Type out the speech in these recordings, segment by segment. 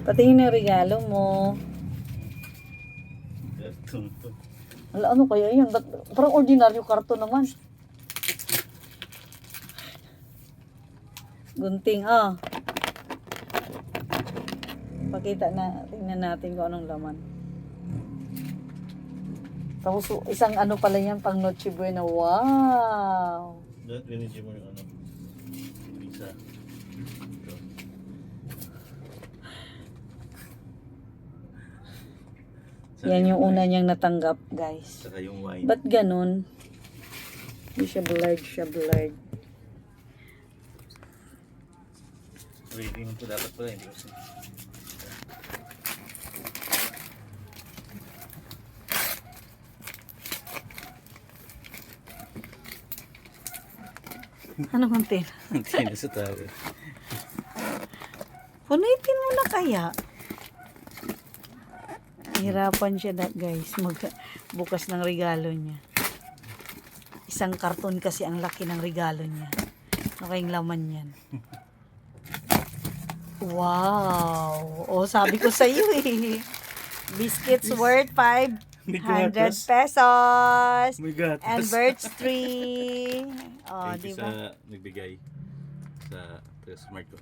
Patingin yung regalo mo. Ala, ano kaya yan? Parang ordinaryo karton naman. Gunting, ah. Pakita na, tingnan natin kung anong laman. Tapos isang ano pala yan, pang Noche Buena. Wow! Linigyan mo yung ano. Isa. Yan yung una niyang natanggap, guys. Saka yung wine. Ba't ganun? Hindi siya blurred, siya blurred. Reading ko dapat pala. Hindi kasi. Ano konti? Hindi na sa tao. Punitin mo na kaya. Hirapan siya guys. Bukas ng regalo niya. Isang karton kasi ang laki ng regalo niya. Ano kayong laman yan? Wow! O, sabi ko sa iyo eh. Biscuits worth 500 pesos. My God. And birch tree. Oh, Thank you di ba? sa nagbigay sa smart ko.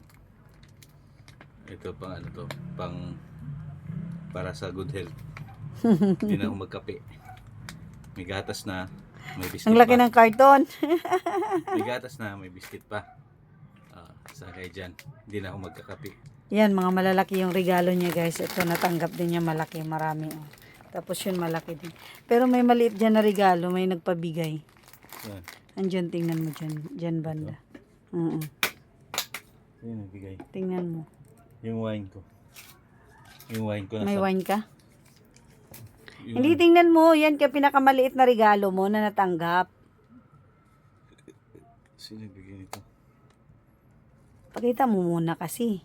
Ito pang ano to, pang para sa good health. Hindi na ako magkape. May gatas na, may biscuit Ang laki pa. ng karton. May gatas na, may biscuit pa. Sa kay dyan, hindi na ako magkakape. Yan, mga malalaki yung regalo niya guys. Ito, natanggap din niya malaki. Marami. Oh. Tapos yun, malaki din. Pero may maliit dyan na regalo. May nagpabigay. Yan. Andyan, tingnan mo dyan. Dyan banda. Yan nagbigay. Tingnan mo. Yung wine ko. Yung wine ko nasa. May wine ka? Yung, Hindi, tingnan mo. Yan ka pinakamaliit na regalo mo na natanggap. sino nagbigay nito? Pakita mo muna kasi.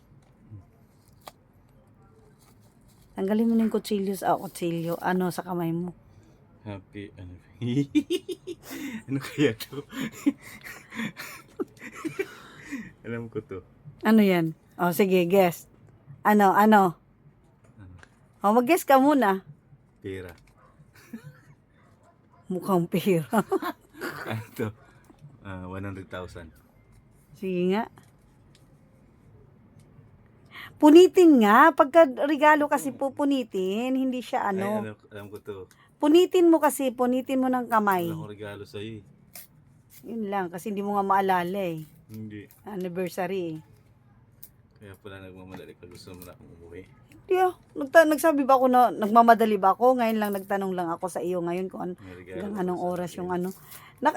Tanggalin mo na yung kutsilyo kutsilyo. Ano sa kamay mo? Happy, ano? Ano kaya to? Alam ko to. Ano yan? O, sige, guess. Ano? O, mag-guess ka muna. Pera. Mukhang pera. Ano to? 100,000. Sige nga. Punitin nga. Pagka regalo kasi pupunitin, hindi siya Ay, ano. alam ko to. Punitin mo kasi, punitin mo ng kamay. Wala akong regalo sa'yo eh. Yun lang, kasi hindi mo nga maalala eh. Hindi. Anniversary eh. Kaya pala nagmamadali ka, gusto mo na akong umuwi. Hindi ah. Nagsabi ba ako na nagmamadali ba ako? Ngayon lang nagtanong lang ako sa iyo ngayon kung May regalo hanggang ka anong sa oras akin. yung ano.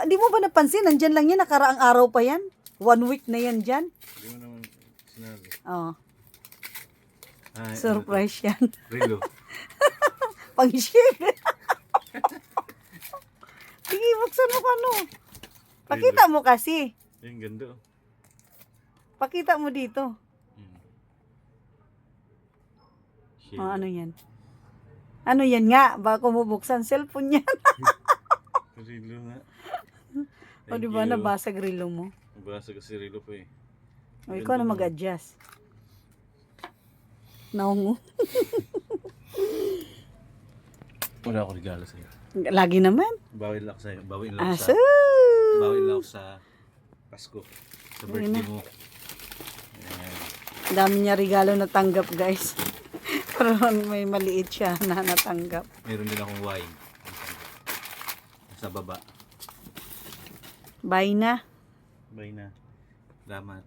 Di mo ba napansin? Nandyan lang yan. Nakaraang araw pa yan. 1 week na yan dyan. Hindi mo naman sinabi. Oh, Ay, surprise yan. Ano to? Rilo. Pang-share. Sige, buksan mo ka no. Pakita mo kasi. Yung ganda oh. Pakita mo dito. Shit. Oh, ano yan? Ano yan nga? Baka mo buksan cellphone yan. Rilo nga. O diba, nabasag relo mo. Nabasa kasi Rilo pa eh. O ikaw na mag-adjust. Naungo. Wala akong regalo sa'yo. Lagi naman. Bawin lang sa'yo. Bawin lang Aso. sa... Bawin lang sa Pasko. Sa birthday mo. Ayan. Dami niya regalo na tanggap, guys. Pero may maliit siya na natanggap. Meron din akong wine. Sa baba. Bye na. Bye na. Salamat.